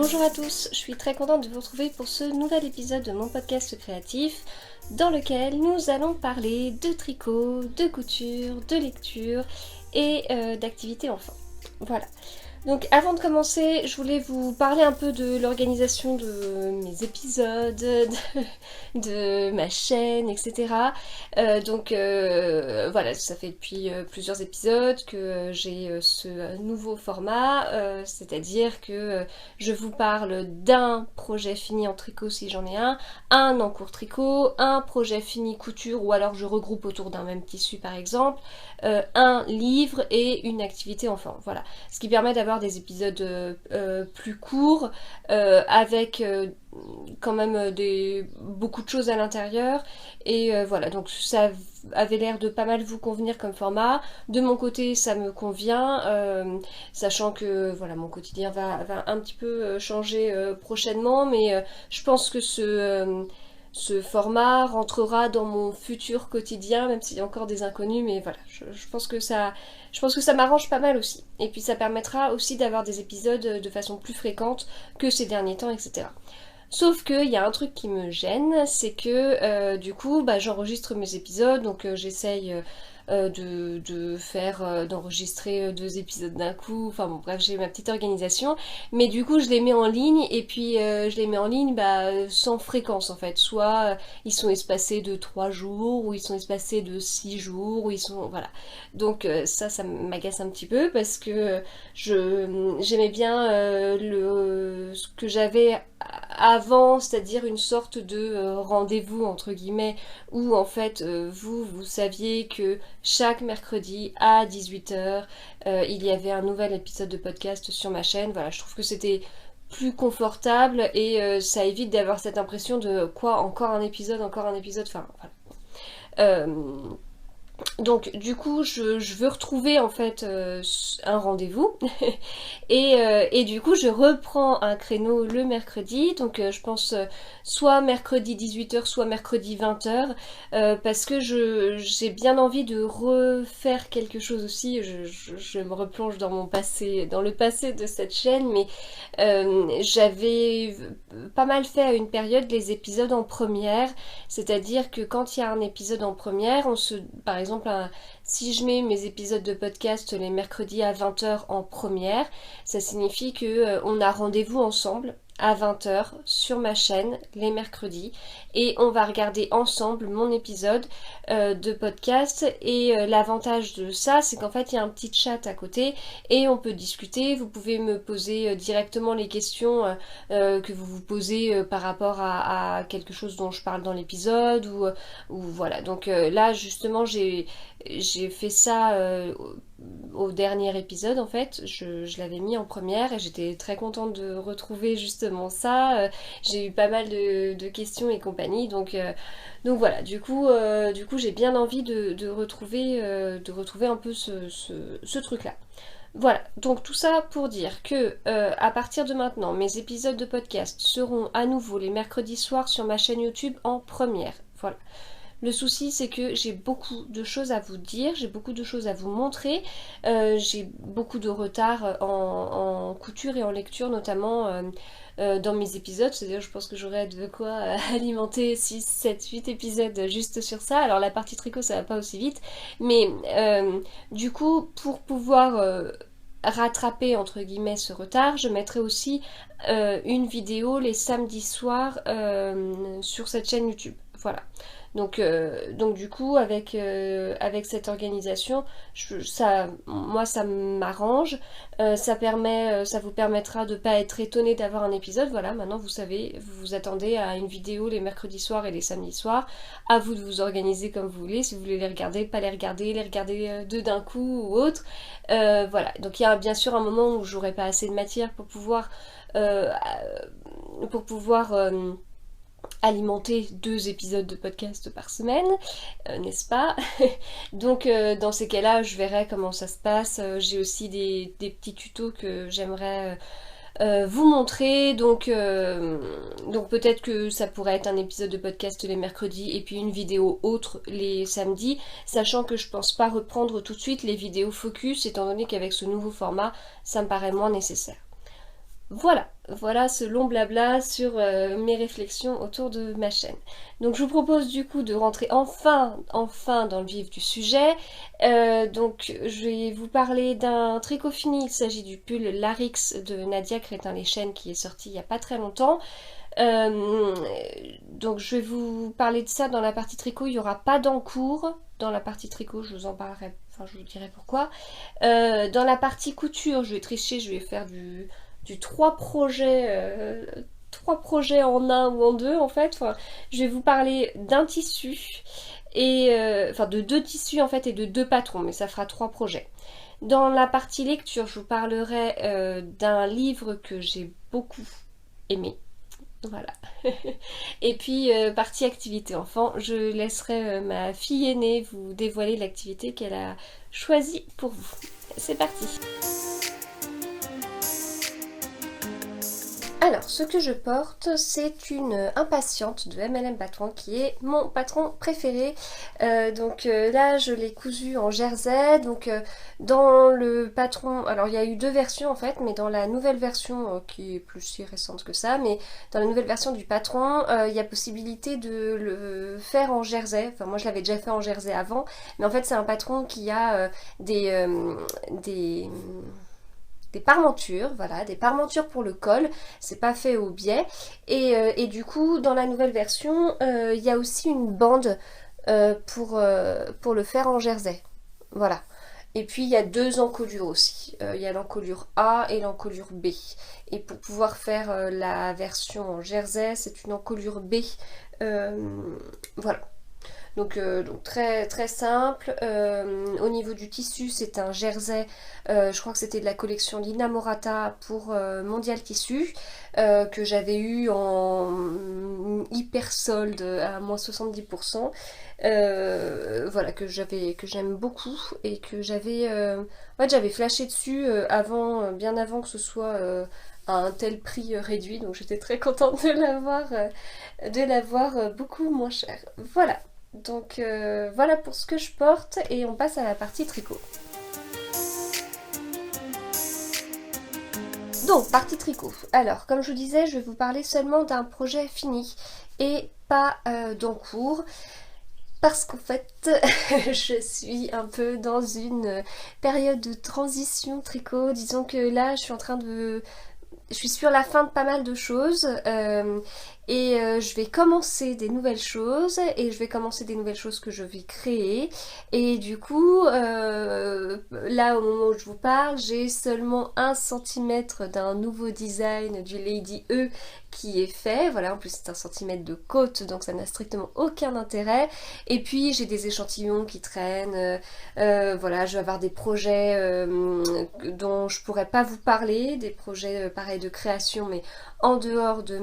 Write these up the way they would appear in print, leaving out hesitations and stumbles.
Bonjour à tous, je suis très contente de vous retrouver pour ce nouvel épisode de mon podcast créatif dans lequel nous allons parler de tricot, de couture, de lecture et d'activités enfants. Voilà. Donc avant de commencer, je voulais vous parler un peu de l'organisation de mes épisodes, de ma chaîne, etc. Voilà, ça fait depuis plusieurs épisodes que j'ai ce nouveau format, c'est-à-dire que je vous parle d'un projet fini en tricot si j'en ai un en cours tricot, un projet fini couture ou alors je regroupe autour d'un même tissu par exemple, un livre et une activité enfant. Voilà, ce qui permet d'avoir des épisodes plus courts avec quand même beaucoup de choses à l'intérieur et voilà, donc ça avait l'air de pas mal vous convenir comme format. De mon côté ça me convient, sachant que voilà, mon quotidien va un petit peu changer prochainement, mais je pense que ce format rentrera dans mon futur quotidien, même s'il y a encore des inconnus, mais voilà, je pense que ça m'arrange pas mal aussi. Et puis ça permettra aussi d'avoir des épisodes de façon plus fréquente que ces derniers temps, etc. Sauf qu'il y a un truc qui me gêne, c'est que du coup j'enregistre mes épisodes, donc j'essaye d'enregistrer 2 épisodes d'un coup, enfin bon bref, j'ai ma petite organisation, mais du coup je les mets en ligne et puis je les mets en ligne sans fréquence en fait, soit ils sont espacés de 3 jours, ou ils sont espacés de 6 jours, ou ils sont... voilà. Donc ça m'agace un petit peu parce que j'aimais bien ce que j'avais avant, c'est-à-dire une sorte de rendez-vous entre guillemets où en fait vous saviez que chaque mercredi à 18h il y avait un nouvel épisode de podcast sur ma chaîne. Voilà, je trouve que c'était plus confortable et ça évite d'avoir cette impression de quoi, encore un épisode, enfin voilà. Donc du coup je veux retrouver en fait un rendez-vous et du coup je reprends un créneau le mercredi, donc je pense soit mercredi 18h soit mercredi 20h parce que j'ai bien envie de refaire quelque chose aussi. Je me replonge dans mon passé, dans le passé de cette chaîne, mais j'avais pas mal fait à une période les épisodes en première, c'est-à-dire que quand il y a un épisode en première, par exemple si je mets mes épisodes de podcast les mercredis à 20h en première, ça signifie que on a rendez-vous ensemble à 20h sur ma chaîne les mercredis et on va regarder ensemble mon épisode de podcast et l'avantage de ça c'est qu'en fait il y a un petit chat à côté et on peut discuter. Vous pouvez me poser directement les questions que vous vous posez par rapport à quelque chose dont je parle dans l'épisode ou voilà. Donc là justement j'ai fait ça au dernier épisode en fait, je l'avais mis en première et j'étais très contente de retrouver justement ça. J'ai eu pas mal de questions et compagnie, donc voilà, du coup j'ai bien envie de retrouver un peu ce truc là. Voilà, donc tout ça pour dire que à partir de maintenant, mes épisodes de podcast seront à nouveau les mercredis soirs sur ma chaîne YouTube en première. Voilà. Le souci c'est que j'ai beaucoup de choses à vous dire, j'ai beaucoup de choses à vous montrer, j'ai beaucoup de retard en couture et en lecture notamment dans mes épisodes, c'est-à-dire je pense que j'aurais de quoi alimenter 6, 7, 8 épisodes juste sur ça. Alors la partie tricot ça va pas aussi vite, mais du coup pour pouvoir rattraper entre guillemets ce retard, je mettrai aussi une vidéo les samedis soirs sur cette chaîne YouTube. Voilà. Donc du coup avec cette organisation, moi ça m'arrange, ça vous permettra de pas être étonné d'avoir un épisode. Voilà, maintenant vous savez, vous vous attendez à une vidéo les mercredis soirs et les samedis soirs. À vous de vous organiser comme vous voulez, si vous voulez les regarder, pas les regarder deux d'un coup ou autre. Voilà, donc il y a bien sûr un moment où j'aurai pas assez de matière pour pouvoir alimenter 2 épisodes de podcast par semaine, n'est-ce pas? Donc dans ces cas-là, je verrai comment ça se passe. J'ai aussi des petits tutos que j'aimerais vous montrer, donc peut-être que ça pourrait être un épisode de podcast les mercredis et puis une vidéo autre les samedis, sachant que je pense pas reprendre tout de suite les vidéos focus, étant donné qu'avec ce nouveau format, ça me paraît moins nécessaire. Voilà ce long blabla sur mes réflexions autour de ma chaîne. Donc je vous propose du coup de rentrer enfin dans le vif du sujet. Donc je vais vous parler d'un tricot fini, il s'agit du pull Larix de Nadia Crétin-Leschaine qui est sorti il n'y a pas très longtemps. Euh, donc je vais vous parler de ça dans la partie tricot, il n'y aura pas d'encours. Dans la partie tricot, je vous en parlerai, enfin je vous dirai pourquoi. Dans la partie couture, je vais tricher, je vais faire du 3 projets en un ou en deux en fait. Enfin, je vais vous parler d'un tissu et enfin de 2 tissus en fait et de 2 patrons, mais ça fera 3 projets. Dans la partie lecture, je vous parlerai d'un livre que j'ai beaucoup aimé. Voilà. Et puis, partie activité enfant, je laisserai ma fille aînée vous dévoiler l'activité qu'elle a choisie pour vous. C'est parti! Alors, ce que je porte, c'est une impatiente de MLM Patron qui est mon patron préféré. Là, je l'ai cousu en jersey. Dans le patron, alors il y a eu 2 versions en fait, mais dans la nouvelle version, qui est plus si récente que ça, mais dans la nouvelle version du patron, il y a possibilité de le faire en jersey. Enfin, moi je l'avais déjà fait en jersey avant, mais en fait c'est un patron qui a des parmentures, voilà, des parmentures pour le col, c'est pas fait au biais, et du coup dans la nouvelle version il y a aussi une bande pour le faire en jersey, voilà. Et puis il y a 2 encolures aussi, il y a l'encolure A et l'encolure B, et pour pouvoir faire la version en jersey c'est une encolure B, voilà. Donc très très simple. Au niveau du tissu, c'est un jersey. Je crois que c'était de la collection Lina Morata pour Mondial Tissu, que j'avais eu en hyper solde à moins 70%. Voilà, que j'aime beaucoup et que en fait, j'avais flashé dessus bien avant que ce soit à un tel prix réduit. Donc j'étais très contente de l'avoir beaucoup moins cher. Voilà. Donc voilà pour ce que je porte et on passe à la partie tricot. Donc partie tricot. Alors comme je vous disais, je vais vous parler seulement d'un projet fini et pas d'encours. Parce qu'en fait, je suis un peu dans une période de transition tricot. Disons que là, je suis sur la fin de pas mal de choses je vais commencer des nouvelles choses et je vais commencer des nouvelles choses que je vais créer et du coup là au moment où je vous parle j'ai seulement 1 cm d'un nouveau design du Lady E qui est fait, voilà, en plus c'est 1 cm de côte donc ça n'a strictement aucun intérêt et puis j'ai des échantillons qui traînent, voilà, je vais avoir des projets dont je pourrais pas vous parler, des projets pareil de création mais en dehors de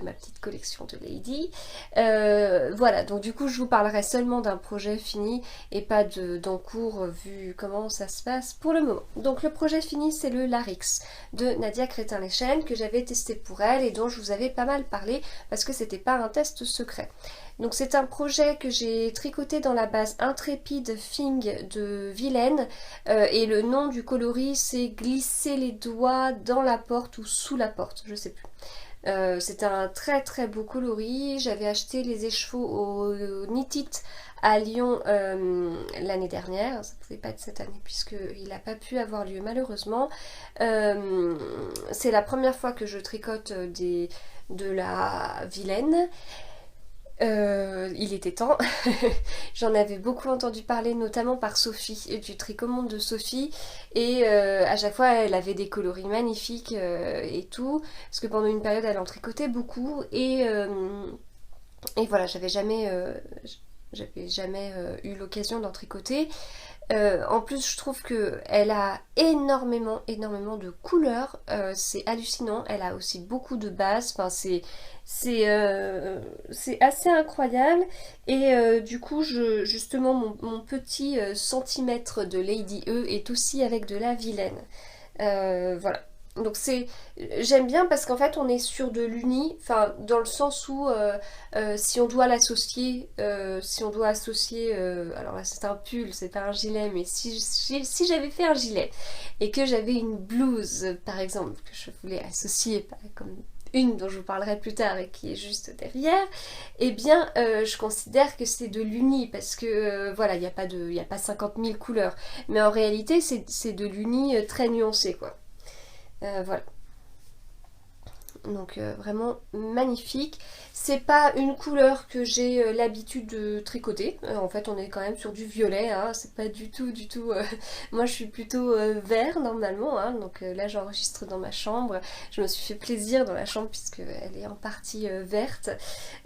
ma petite collection de Lady. Voilà, donc du coup je vous parlerai seulement d'un projet fini et pas d'encours vu comment ça se passe pour le moment. Donc le projet fini c'est le Larix de Nadia Crétin-Leschaine que j'avais testé pour elle et dont je vous avais pas mal parlé parce que c'était pas un test secret. Donc c'est un projet que j'ai tricoté dans la base Intrépide Fing de Vilaine et le nom du coloris c'est Glisser les doigts dans la porte ou sous la porte, je sais plus. C'est un très très beau coloris, j'avais acheté les écheveaux au Knit It à Lyon l'année dernière, ça pouvait pas être cette année puisqu'il n'a pas pu avoir lieu malheureusement. C'est la première fois que je tricote de la Vilaine. Il était temps. J'en avais beaucoup entendu parler notamment par Sophie du Tricot Monde de Sophie et à chaque fois elle avait des coloris magnifiques et tout parce que pendant une période elle en tricotait beaucoup et voilà j'avais jamais eu l'occasion d'en tricoter. En plus je trouve que elle a énormément de couleurs, c'est hallucinant, elle a aussi beaucoup de bases, enfin c'est assez incroyable et du coup justement mon petit centimètre de Lady E est aussi avec de la Vilaine. Voilà. Donc j'aime bien parce qu'en fait on est sur de l'uni, enfin dans le sens où si on doit l'associer, alors là c'est un pull, c'est pas un gilet, mais si j'avais fait un gilet et que j'avais une blouse par exemple que je voulais associer comme une dont je vous parlerai plus tard et qui est juste derrière, eh bien je considère que c'est de l'uni parce que voilà, il y a pas 50 000 couleurs, mais en réalité c'est de l'uni très nuancé quoi. Voilà. Donc vraiment magnifique. C'est pas une couleur que j'ai l'habitude de tricoter. En fait on est quand même sur du violet, hein. C'est pas du tout moi je suis plutôt vert normalement, hein. Donc là j'enregistre dans ma chambre. Je me suis fait plaisir dans la chambre puisque elle est en partie verte.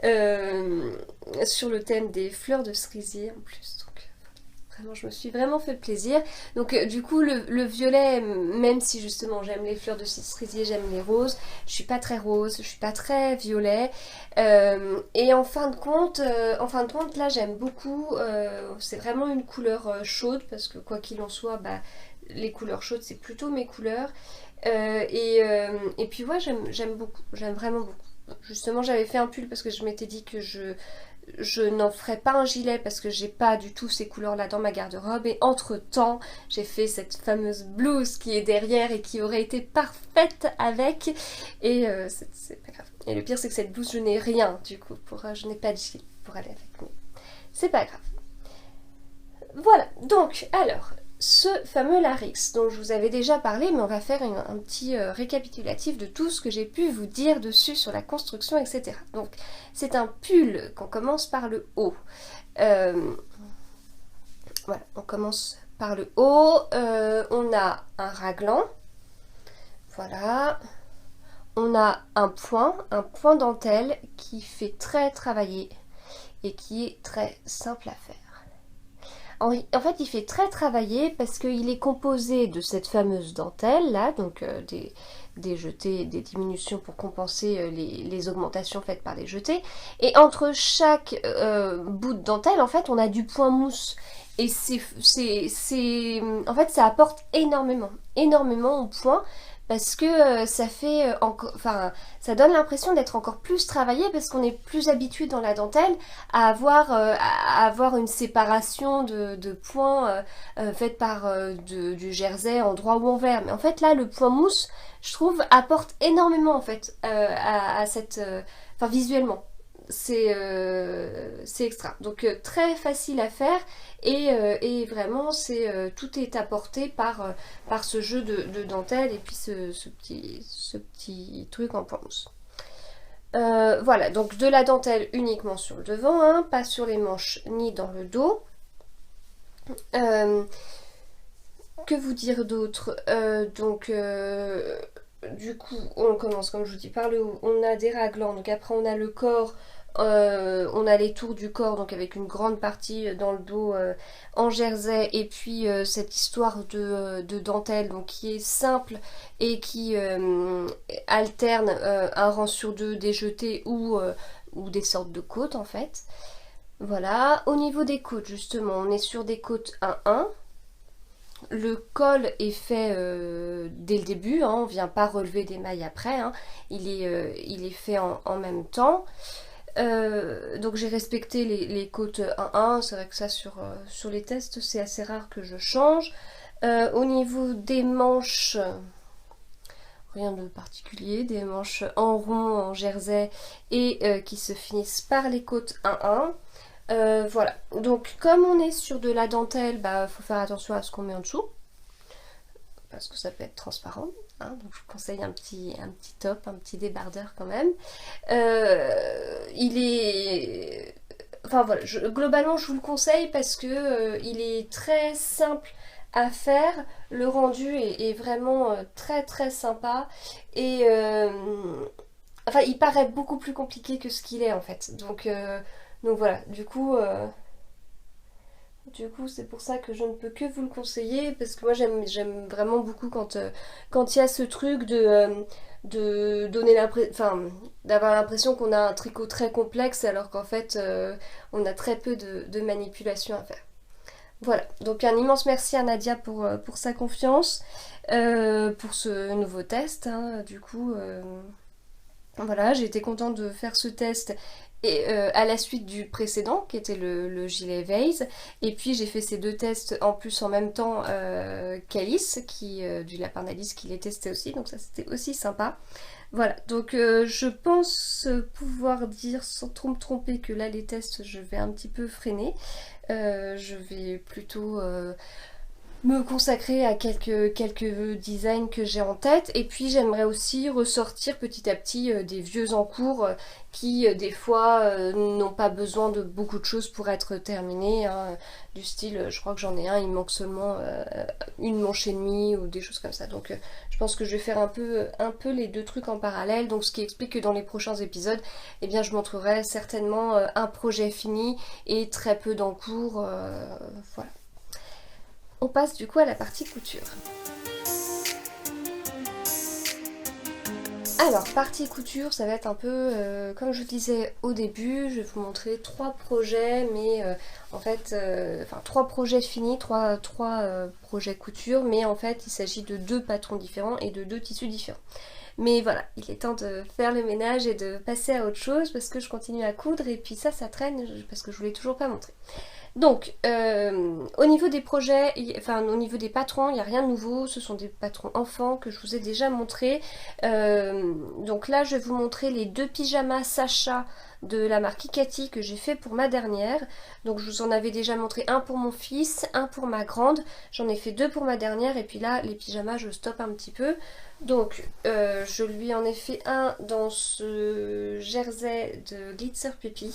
Sur le thème des fleurs de cerisier en plus. Vraiment, je me suis vraiment fait plaisir. Donc du coup le violet, même si justement j'aime les fleurs de cerisier, j'aime les roses, je suis pas très rose, je suis pas très violet. Et en fin de compte là j'aime beaucoup. C'est vraiment une couleur chaude parce que quoi qu'il en soit, bah, les couleurs chaudes c'est plutôt mes couleurs. Et puis ouais j'aime beaucoup, j'aime vraiment beaucoup. Justement j'avais fait un pull parce que je m'étais dit que je n'en ferai pas un gilet parce que j'ai pas du tout ces couleurs là dans ma garde-robe et entre temps j'ai fait cette fameuse blouse qui est derrière et qui aurait été parfaite avec et c'est pas grave. Et le pire c'est que cette blouse je n'ai rien du coup, je n'ai pas de gilet pour aller avec, mais c'est pas grave. Voilà, donc alors ce fameux Larix dont je vous avais déjà parlé, mais on va faire un petit récapitulatif de tout ce que j'ai pu vous dire dessus sur la construction, etc. Donc c'est un pull qu'on commence par le haut. Voilà, on commence par le haut. On a un raglan. Voilà. On a un point dentelle qui fait très travailler et qui est très simple à faire. En fait, il fait très travailler parce qu'il est composé de cette fameuse dentelle là, donc des jetés, des diminutions pour compenser les augmentations faites par les jetés. Et entre chaque bout de dentelle, en fait, on a du point mousse. Et en fait, ça apporte énormément au point parce que ça fait enfin, ça donne l'impression d'être encore plus travaillé parce qu'on est plus habitué dans la dentelle à avoir une séparation de points faite par du jersey en droit ou en vert. Mais en fait là, le point mousse, je trouve, apporte énormément en fait à cette, enfin visuellement, c'est extra. Donc très facile à faire et vraiment tout est apporté par ce jeu de dentelle et puis ce petit truc en point mousse. Voilà, donc de la dentelle uniquement sur le devant, hein, pas sur les manches ni dans le dos. Que vous dire d'autre? Du coup, on commence, comme je vous dis, par le haut. On a des raglans, donc après on a le corps. On a les tours du corps, donc avec une grande partie dans le dos en jersey, et puis cette histoire de dentelle donc qui est simple et qui alterne un rang sur deux des jetés ou des sortes de côtes en fait. Voilà, au niveau des côtes justement, on est sur des côtes 1-1. Le col est fait dès le début, hein, on ne vient pas relever des mailles après, hein, il est fait en même temps. Donc j'ai respecté les côtes 1-1, c'est vrai que ça sur les tests c'est assez rare que je change. Au niveau des manches, rien de particulier, des manches en rond, en jersey et qui se finissent par les côtes 1-1. Voilà, donc comme on est sur de la dentelle, bah faut faire attention à ce qu'on met en dessous parce que ça peut être transparent, hein, donc je vous conseille un petit top, un petit débardeur quand même. Il est... Enfin voilà, globalement je vous le conseille parce que il est très simple à faire, le rendu est vraiment très sympa et enfin il paraît beaucoup plus compliqué que ce qu'il est en fait, donc voilà, du coup, c'est pour ça que je ne peux que vous le conseiller, parce que moi j'aime vraiment beaucoup quand il y a ce truc de donner d'avoir l'impression qu'on a un tricot très complexe alors qu'en fait on a très peu de manipulation à faire. Voilà, donc un immense merci à Nadia pour sa confiance, pour ce nouveau test, hein. Du coup, voilà, j'ai été contente de faire ce test et à la suite du précédent qui était le gilet Vase. Et puis j'ai fait ces deux tests en plus en même temps qu'Alice, du lapin d'Alice qui les testait aussi, donc ça c'était aussi sympa. Voilà, donc je pense pouvoir dire sans trop me tromper que là les tests je vais un petit peu freiner. Je vais plutôt me consacrer à quelques designs que j'ai en tête, et puis j'aimerais aussi ressortir petit à petit des vieux en cours qui des fois n'ont pas besoin de beaucoup de choses pour être terminés, hein. Du style je crois que j'en ai un, il me manque seulement une manche et demie ou des choses comme ça, donc je pense que je vais faire un peu les deux trucs en parallèle, donc ce qui explique que dans les prochains épisodes eh bien je montrerai certainement un projet fini et très peu d'encours, voilà. On passe du coup à la partie couture. Alors, partie couture, ça va être un peu, comme je disais au début, je vais vous montrer trois projets, mais en fait, enfin trois projets finis, trois projets couture, mais en fait, il s'agit de deux patrons différents et de deux tissus différents. Mais voilà, il est temps de faire le ménage et de passer à autre chose parce que je continue à coudre et puis ça traîne parce que je vous l'ai toujours pas montré. Donc, au niveau des projets, enfin au niveau des patrons, il n'y a rien de nouveau, ce sont des patrons enfants que je vous ai déjà montrés. Donc là, je vais vous montrer les deux pyjamas Sacha de la marque Ikati que j'ai fait pour ma dernière. Donc je vous en avais déjà montré un pour mon fils, un pour ma grande, j'en ai fait deux pour ma dernière, et puis là, les pyjamas, je stoppe un petit peu. Donc, je lui en ai fait un dans ce jersey de Glitzer Puppy,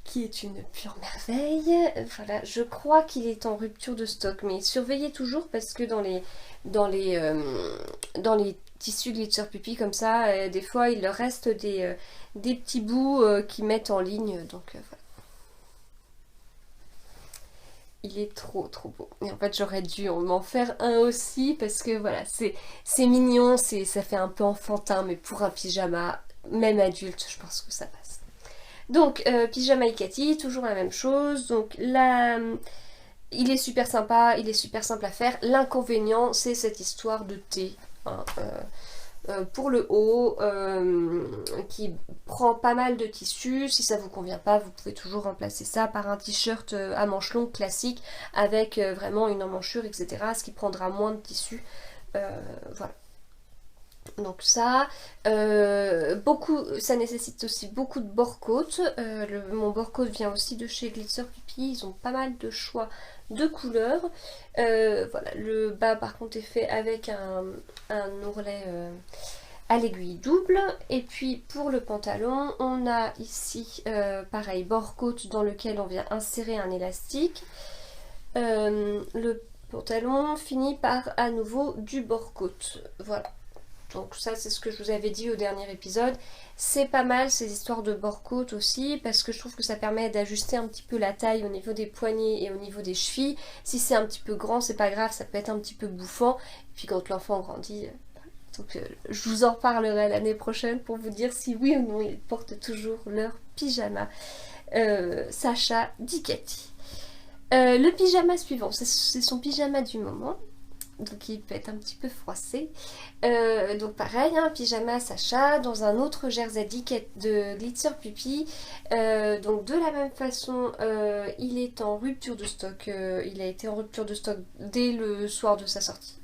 qui est une pure merveille. Voilà, je crois qu'il est en rupture de stock, mais surveillez toujours parce que dans les tissus Glitzer Puppy comme ça, des fois il leur reste des petits bouts qui mettent en ligne, donc voilà. Il est trop trop beau. Et en fait j'aurais dû m'en faire un aussi parce que voilà, c'est mignon, ça fait un peu enfantin, mais pour un pyjama, même adulte, je pense que ça passe. Donc, pyjama Ikati, toujours la même chose. Donc là, il est super sympa, il est super simple à faire. L'inconvénient, c'est cette histoire de thé, hein, pour le haut, qui prend pas mal de tissu. Si ça vous convient pas, vous pouvez toujours remplacer ça par un t-shirt à manches longues classique avec vraiment une emmanchure, etc. Ce qui prendra moins de tissu. Voilà. Donc ça, ça nécessite aussi beaucoup de bord-côte. Mon bord-côte vient aussi de chez Glitzer Puppy, ils ont pas mal de choix de couleurs. Voilà, le bas par contre est fait avec un ourlet à l'aiguille double. Et puis pour le pantalon, on a ici pareil, bord-côte dans lequel on vient insérer un élastique. Le pantalon finit par à nouveau du bord-côte. Voilà. Donc ça c'est ce que je vous avais dit au dernier épisode. C'est pas mal ces histoires de bord-côte aussi parce que je trouve que ça permet d'ajuster un petit peu la taille au niveau des poignets et au niveau des chevilles. Si c'est un petit peu grand, c'est pas grave, ça peut être un petit peu bouffant. Et puis quand l'enfant grandit, donc je vous en parlerai l'année prochaine pour vous dire si oui ou non ils portent toujours leur pyjama Sacha d'Ikati. Le pyjama suivant, c'est son pyjama du moment. Donc il peut être un petit peu froissé. Donc pareil, un pyjama Sacha dans un autre jersey de Glitzer Puppy. Donc de la même façon, il est en rupture de stock. Il a été en rupture de stock dès le soir de sa sortie.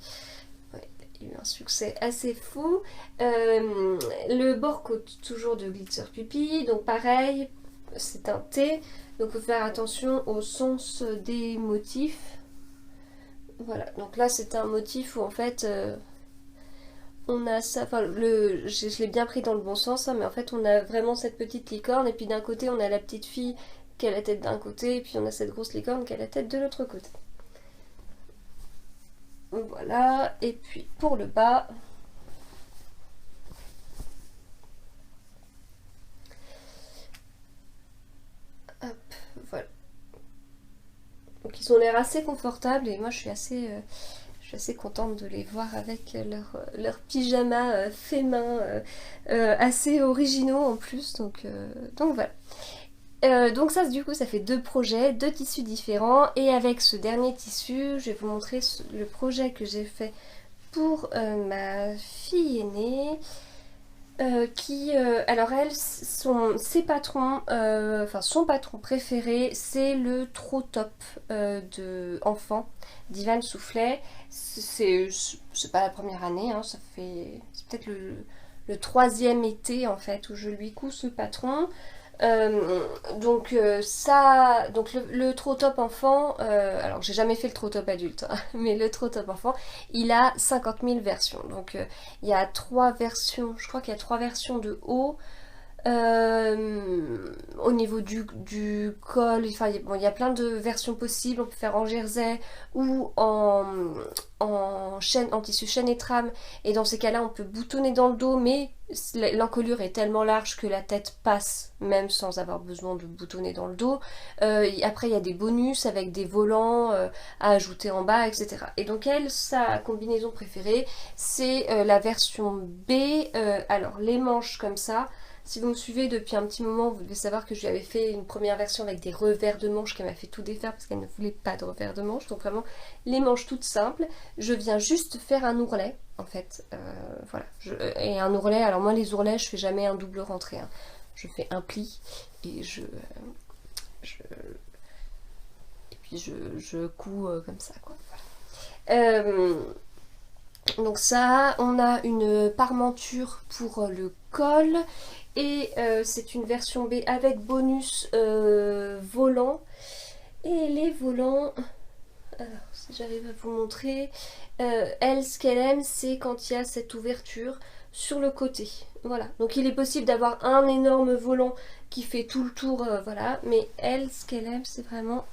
Ouais, il a eu un succès assez fou. Le bord-côte toujours de Glitzer Puppy. Donc pareil, c'est un T. Donc il faut faire attention au sens des motifs. Voilà, donc là c'est un motif où en fait on a ça, enfin je l'ai bien pris dans le bon sens, hein, mais en fait on a vraiment cette petite licorne et puis d'un côté on a la petite fille qui a la tête d'un côté et puis on a cette grosse licorne qui a la tête de l'autre côté. Voilà, et puis pour le bas, hop, voilà. Donc ils ont l'air assez confortables et moi je suis assez contente de les voir avec leur pyjama fait main assez originaux en plus. Donc voilà. Donc ça du coup ça fait deux projets, deux tissus différents et avec ce dernier tissu je vais vous montrer le projet que j'ai fait pour ma fille aînée alors elle, ses patrons, enfin son patron préféré c'est le Trop Top de enfant d'Ivan Soufflet. C'est pas la première année, hein, c'est peut-être le troisième été en fait où je lui couds ce patron. Donc le Trop Top enfant, alors j'ai jamais fait le Trop Top adulte, hein, mais le Trop Top enfant, il a 50 000 versions. Donc il y a trois versions, je crois qu'il y a trois versions de haut. Au niveau du col, enfin, bon, il y a plein de versions possibles. On peut faire en jersey ou en tissu chaîne et trame. Et dans ces cas-là, on peut boutonner dans le dos, mais l'encolure est tellement large que la tête passe, même sans avoir besoin de boutonner dans le dos. Après, il y a des bonus avec des volants à ajouter en bas, etc. Et donc elle, sa combinaison préférée, c'est la version B. Alors, les manches comme ça. Si vous me suivez depuis un petit moment, vous devez savoir que je lui avais fait une première version avec des revers de manches qu'elle m'a fait tout défaire parce qu'elle ne voulait pas de revers de manches. Donc vraiment, les manches toutes simples. Je viens juste faire un ourlet, en fait. Voilà. Et un ourlet, alors moi les ourlets, je fais jamais un double rentré. Hein. Je fais un pli et je couds comme ça, quoi. Voilà. Donc ça, on a une parmenture pour le col et c'est une version B avec bonus volant. Et les volants, alors si j'arrive à vous montrer, elle, ce qu'elle aime, c'est quand il y a cette ouverture sur le côté. Voilà, donc il est possible d'avoir un énorme volant qui fait tout le tour, voilà, mais elle, ce qu'elle aime, c'est vraiment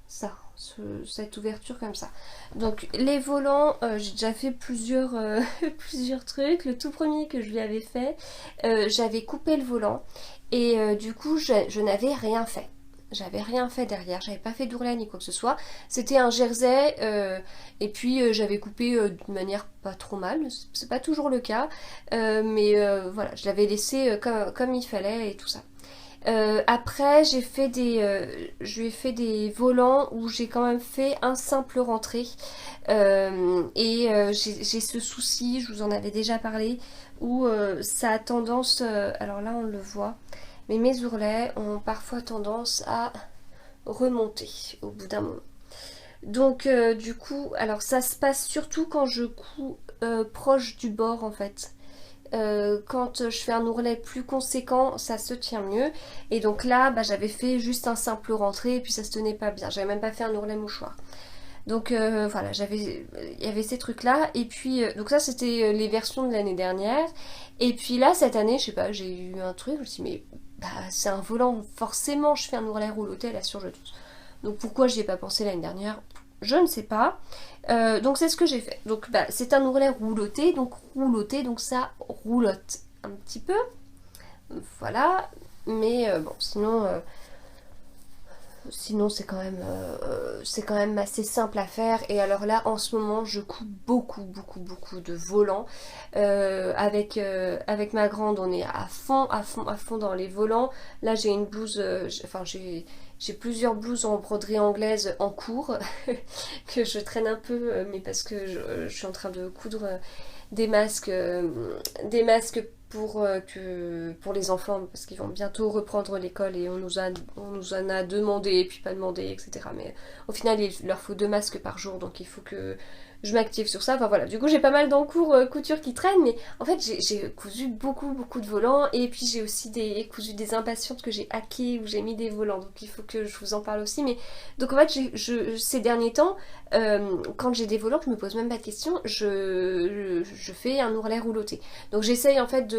ça. Cette ouverture comme ça. Donc les volants, j'ai déjà fait plusieurs trucs. Le tout premier que je lui avais fait, j'avais coupé le volant et du coup je n'avais rien fait. J'avais rien fait derrière, j'avais pas fait d'ourlet ni quoi que ce soit. C'était un jersey et puis j'avais coupé de manière pas trop mal. C'est pas toujours le cas, mais voilà, je l'avais laissé comme il fallait et tout ça. Après, je lui ai fait des volants où j'ai quand même fait un simple rentré. J'ai ce souci, je vous en avais déjà parlé, où ça a tendance, alors là on le voit, mais mes ourlets ont parfois tendance à remonter au bout d'un moment. Donc du coup, alors ça se passe surtout quand je couds proche du bord en fait. Quand je fais un ourlet plus conséquent, ça se tient mieux. Et donc là, j'avais fait juste un simple rentré et puis ça se tenait pas bien. J'avais même pas fait un ourlet mouchoir. Donc voilà, il y avait ces trucs-là. Et puis, donc ça, c'était les versions de l'année dernière. Et puis là, cette année, je sais pas, j'ai eu un truc, je me suis dit, mais c'est un volant, forcément, je fais un ourlet rouloté à la surjeteuse. Donc pourquoi j'y ai pas pensé l'année dernière? Je ne sais pas. Donc c'est ce que j'ai fait. Donc c'est un ourlet rouloté, donc ça roulotte un petit peu. Voilà. Mais bon, sinon c'est quand même assez simple à faire. Et alors là, en ce moment, je couds beaucoup de volants. Avec ma grande, on est à fond dans les volants. Là, j'ai une blouse, j'ai plusieurs blouses en broderie anglaise en cours que je traîne un peu, mais parce que je suis en train de coudre des masques pour les enfants parce qu'ils vont bientôt reprendre l'école et on nous en a demandé et puis pas demandé, etc. Mais au final, il leur faut 2 masques par jour, donc il faut que je m'active sur ça. Enfin voilà, du coup j'ai pas mal d'encours couture qui traînent, mais en fait j'ai cousu beaucoup de volants et puis j'ai aussi cousu des impatientes que j'ai hackées où j'ai mis des volants, donc il faut que je vous en parle aussi. Mais donc en fait ces derniers temps, quand j'ai des volants, je me pose même pas de questions, je fais un ourlet rouloté. Donc j'essaye en fait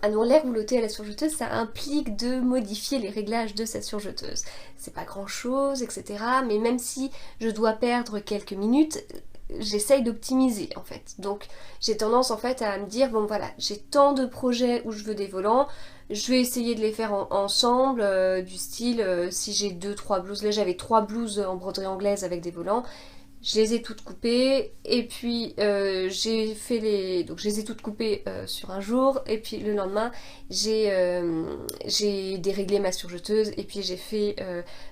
un ourlet rouloté à la surjeteuse, ça implique de modifier les réglages de sa surjeteuse. C'est pas grand chose, etc. Mais même si je dois perdre quelques minutes, j'essaye d'optimiser en fait. Donc j'ai tendance en fait à me dire, bon voilà, j'ai tant de projets où je veux des volants, je vais essayer de les faire ensemble, du style, si j'ai 2-3 blouses, là j'avais 3 blouses en broderie anglaise avec des volants, Je les ai toutes coupées et puis j'ai fait les... Donc je les ai toutes coupées sur un jour et puis le lendemain j'ai déréglé ma surjeteuse et puis j'ai fait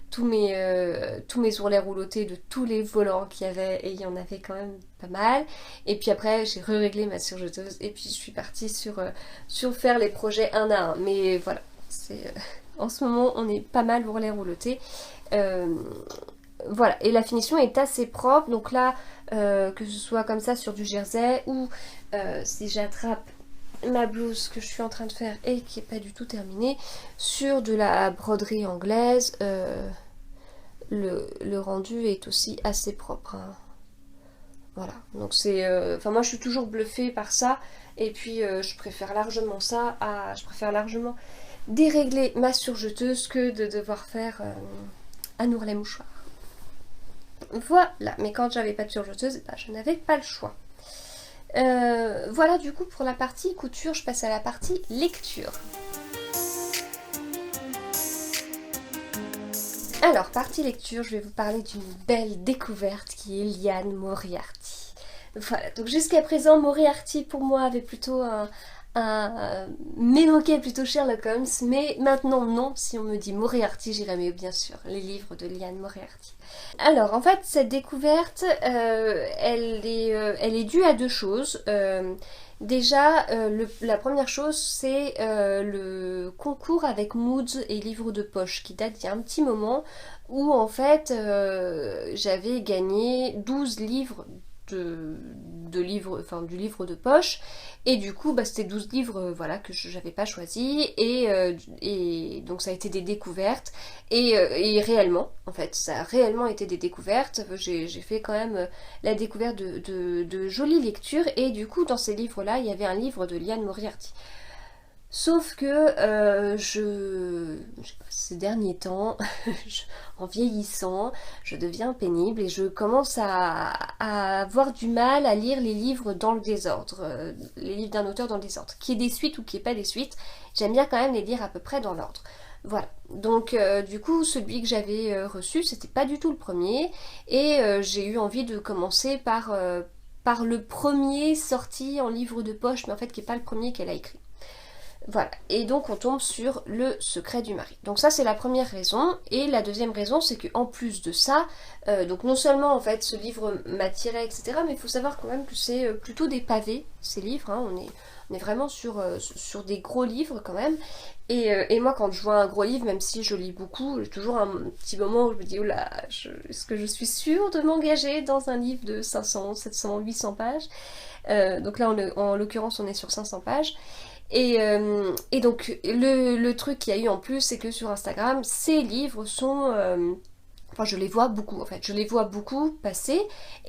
tous mes ourlets roulotés de tous les volants qu'il y avait et il y en avait quand même pas mal. Et puis après j'ai réglé ma surjeteuse et puis je suis partie sur faire les projets un à un. Mais voilà, en ce moment on est pas mal ourlets roulotés. Voilà, et la finition est assez propre, donc là, que ce soit comme ça sur du jersey ou si j'attrape ma blouse que je suis en train de faire et qui n'est pas du tout terminée, sur de la broderie anglaise, le rendu est aussi assez propre. Hein. Voilà, donc c'est... Enfin moi je suis toujours bluffée par ça, et puis je préfère largement ça à... Je préfère largement dérégler ma surjeteuse que de devoir faire un ourlet mouchoir. Voilà, mais quand j'avais pas de surjeteuse, bah, je n'avais pas le choix. Voilà du coup pour la partie couture, je passe à la partie lecture. Alors, partie lecture, je vais vous parler d'une belle découverte qui est Liane Moriarty. Voilà, donc jusqu'à présent, Moriarty pour moi avait plutôt m'évoquait plutôt Sherlock Holmes, mais maintenant non, si on me dit Moriarty, j'irai mieux bien sûr, les livres de Liane Moriarty. Alors en fait cette découverte, elle est due à deux choses. Déjà, la première chose c'est le concours avec Moods et livres de poche qui date d'il y a un petit moment où en fait j'avais gagné 12 livres de livres, enfin du livre de poche et du coup bah, c'était 12 livres voilà que j'avais pas choisi et donc ça a été des découvertes et réellement en fait ça a réellement été des découvertes. J'ai fait quand même la découverte de jolies lectures et du coup dans ces livres là il y avait un livre de Liane Moriarty. Sauf que ces derniers temps, en vieillissant, je deviens pénible et je commence à avoir du mal à lire les livres dans le désordre, les livres d'un auteur dans le désordre. Qu'il y ait des suites ou qu'il n'y ait pas des suites, j'aime bien quand même les lire à peu près dans l'ordre. Voilà, donc du coup celui que j'avais reçu, c'était pas du tout le premier et j'ai eu envie de commencer par le premier sorti en livre de poche, mais en fait qui n'est pas le premier qu'elle a écrit. Voilà, et donc on tombe sur Le secret du mari. Donc ça c'est la première raison, et la deuxième raison c'est qu'en plus de ça, donc non seulement en fait ce livre m'attirait etc, mais il faut savoir quand même que c'est plutôt des pavés, ces livres, hein, on est vraiment sur des gros livres quand même, et moi quand je vois un gros livre, même si je lis beaucoup, j'ai toujours un petit moment où je me dis, oula, est-ce que je suis sûre de m'engager dans un livre de 500, 700, 800 pages. Donc là en l'occurrence on est sur 500 pages. Et donc le truc qu'il y a eu en plus c'est que sur Instagram ces livres sont enfin je les vois beaucoup en fait, je les vois beaucoup passer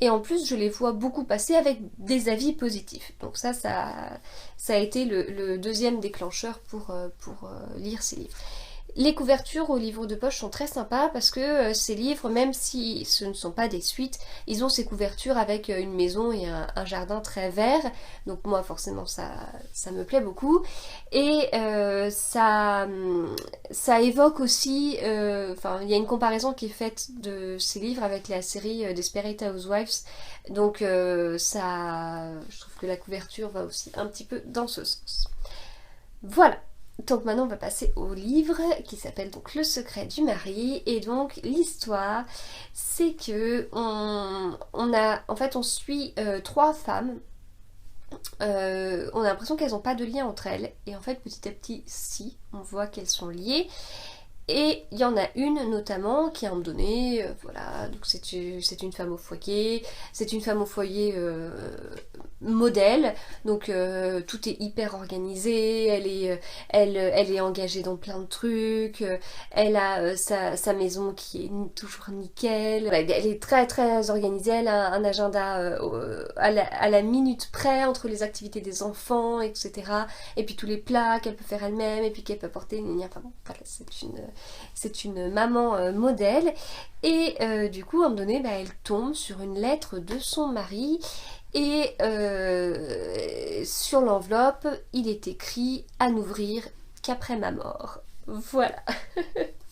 et en plus je les vois beaucoup passer avec des avis positifs. Donc ça a été le deuxième déclencheur pour lire ces livres. Les couvertures aux livres de poche sont très sympas parce que ces livres, même si ce ne sont pas des suites, ils ont ces couvertures avec une maison et un jardin très vert. Donc moi forcément ça me plaît beaucoup. Et ça évoque aussi, enfin il y a une comparaison qui est faite de ces livres avec la série Desperate Housewives. Donc je trouve que la couverture va aussi un petit peu dans ce sens. Voilà. Donc maintenant on va passer au livre qui s'appelle donc Le secret du mari, et donc l'histoire c'est que on suit trois femmes, on a l'impression qu'elles n'ont pas de lien entre elles et en fait petit à petit si, on voit qu'elles sont liées. Et il y en a une notamment qui à un moment donné, voilà, donc c'est une femme au foyer, c'est une femme au foyer modèle, donc tout est hyper organisé, elle est engagée dans plein de trucs, elle a sa maison qui est toujours nickel, elle est très très organisée, elle a un agenda à la minute près entre les activités des enfants, etc. Et puis tous les plats qu'elle peut faire elle-même et puis qu'elle peut apporter, enfin bon, voilà, c'est une maman modèle et du coup à un moment donné elle tombe sur une lettre de son mari et sur l'enveloppe il est écrit à n'ouvrir qu'après ma mort. Voilà.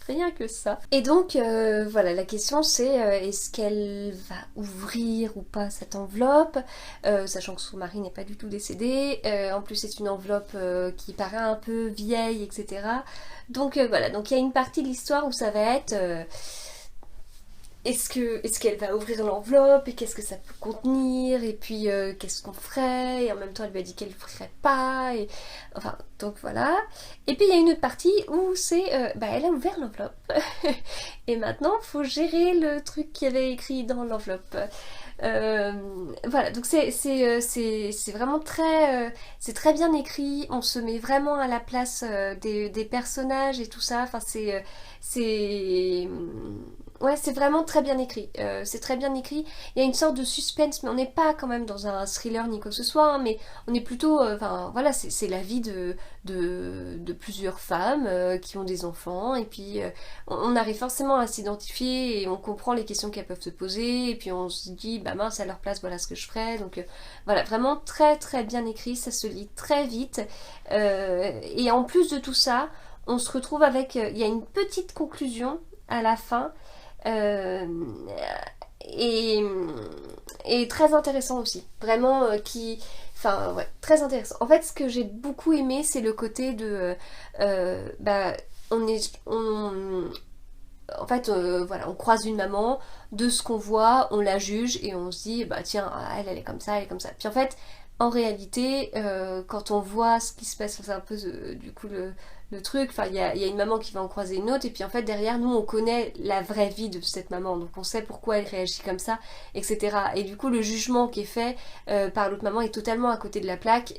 rien que ça. Et donc voilà, la question c'est est-ce qu'elle va ouvrir ou pas cette enveloppe, sachant que son mari n'est pas du tout décédé, en plus c'est une enveloppe qui paraît un peu vieille, etc. Donc voilà, donc il y a une partie de l'histoire où ça va être est-ce qu'elle va ouvrir l'enveloppe et qu'est-ce que ça peut contenir et puis qu'est-ce qu'on ferait, et en même temps elle lui a dit qu'elle ne ferait pas, et enfin donc voilà. Et puis il y a une autre partie où c'est elle a ouvert l'enveloppe et maintenant il faut gérer le truc qu'il y avait écrit dans l'enveloppe. Voilà, donc c'est vraiment c'est très bien écrit, on se met vraiment à la place des personnages et tout ça, enfin c'est ouais, c'est vraiment très bien écrit. C'est très bien écrit. Il y a une sorte de suspense, mais on n'est pas quand même dans un thriller ni quoi que ce soit, hein, mais on est plutôt... Enfin, voilà, c'est la vie de plusieurs femmes qui ont des enfants, et puis on arrive forcément à s'identifier, et on comprend les questions qu'elles peuvent se poser, et puis on se dit, bah mince, à leur place, voilà ce que je ferais. Donc voilà, vraiment très très bien écrit, ça se lit très vite. Et en plus de tout ça, on se retrouve avec... Il y a une petite conclusion à la fin, euh, et, et très intéressant aussi. Vraiment qui... Enfin ouais, très intéressant. En fait, ce que j'ai beaucoup aimé, c'est le côté de... on est... En fait, voilà, on croise une maman, de ce qu'on voit, on la juge et on se dit, bah tiens, elle est comme ça, elle est comme ça. Puis en fait, en réalité, quand on voit ce qui se passe, c'est un peu du coup le truc, enfin il y a une maman qui va en croiser une autre, et puis en fait derrière nous on connaît la vraie vie de cette maman, donc on sait pourquoi elle réagit comme ça, etc. Et du coup le jugement qui est fait par l'autre maman est totalement à côté de la plaque,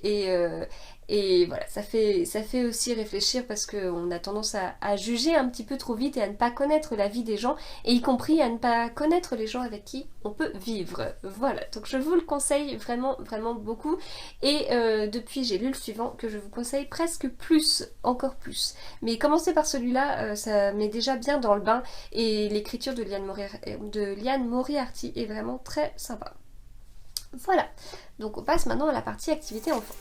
et voilà, ça fait aussi réfléchir, parce qu'on a tendance à juger un petit peu trop vite et à ne pas connaître la vie des gens, et y compris à ne pas connaître les gens avec qui on peut vivre. Voilà, donc je vous le conseille vraiment, vraiment beaucoup. Et depuis, j'ai lu le suivant que je vous conseille presque plus, encore plus. Mais commencez par celui-là, ça met déjà bien dans le bain, et l'écriture de Liane Moriarty est vraiment très sympa. Voilà, donc on passe maintenant à la partie activité enfant.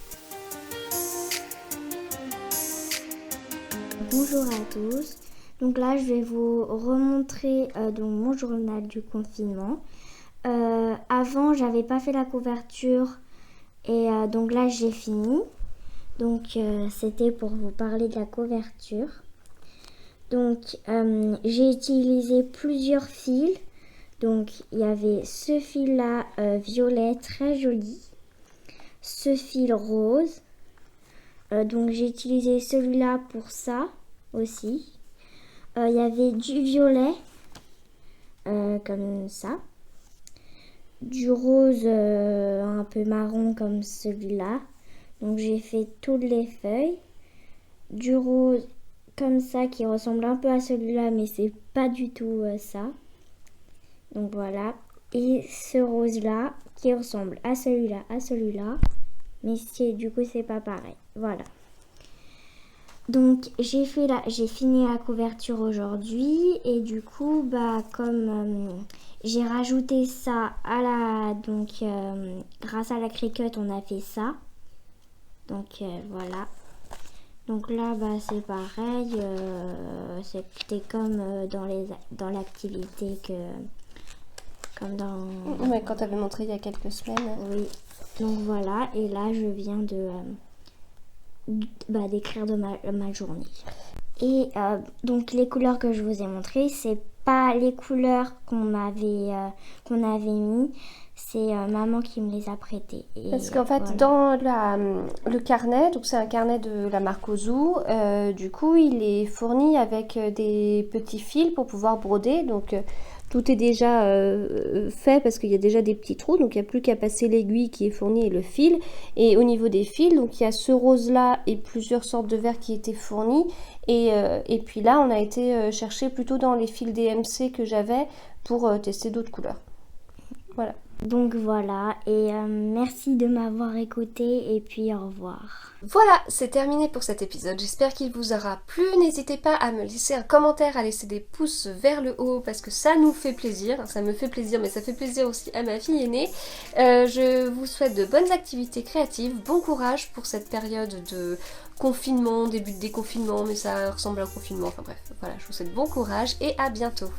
Bonjour à tous. Donc là, je vais vous remontrer donc mon journal du confinement. Avant, j'avais pas fait la couverture, et donc là, j'ai fini. Donc c'était pour vous parler de la couverture. Donc j'ai utilisé plusieurs fils. Donc il y avait ce fil-là violet très joli, ce fil rose. Donc j'ai utilisé celui-là pour ça aussi. Il y avait du violet comme ça, du rose un peu marron comme celui-là. Donc j'ai fait toutes les feuilles, du rose comme ça qui ressemble un peu à celui-là, mais c'est pas du tout ça. Donc voilà, et ce rose là qui ressemble à celui-là, mais du coup c'est pas pareil. Voilà. Donc j'ai fini la couverture aujourd'hui, et du coup comme j'ai rajouté ça à grâce à la Cricut, on a fait ça. Donc voilà. Donc là c'est pareil, c'était comme dans l'activité comme dans... Ouais, quand t'avais montré il y a quelques semaines. Oui. Donc voilà, et là je viens d'écrire de ma journée. Et donc les couleurs que je vous ai montrées, c'est pas les couleurs qu'on avait mis, c'est maman qui me les a prêtées. Et parce qu'en fait, voilà. dans le carnet, donc c'est un carnet de la marque Ozu, du coup il est fourni avec des petits fils pour pouvoir broder, donc tout est déjà fait parce qu'il y a déjà des petits trous, donc il n'y a plus qu'à passer l'aiguille qui est fournie et le fil. Et au niveau des fils, donc il y a ce rose là et plusieurs sortes de verres qui étaient fournis, et puis là on a été chercher plutôt dans les fils DMC que j'avais pour tester d'autres couleurs. Voilà. Donc voilà, et merci de m'avoir écouté, et puis au revoir. Voilà, c'est terminé pour cet épisode. J'espère qu'il vous aura plu. N'hésitez pas à me laisser un commentaire, à laisser des pouces vers le haut, parce que ça nous fait plaisir. Ça me fait plaisir, mais ça fait plaisir aussi à ma fille aînée. Je vous souhaite de bonnes activités créatives. Bon courage pour cette période de confinement, début de déconfinement, mais ça ressemble à un confinement. Enfin bref, voilà, je vous souhaite bon courage et à bientôt.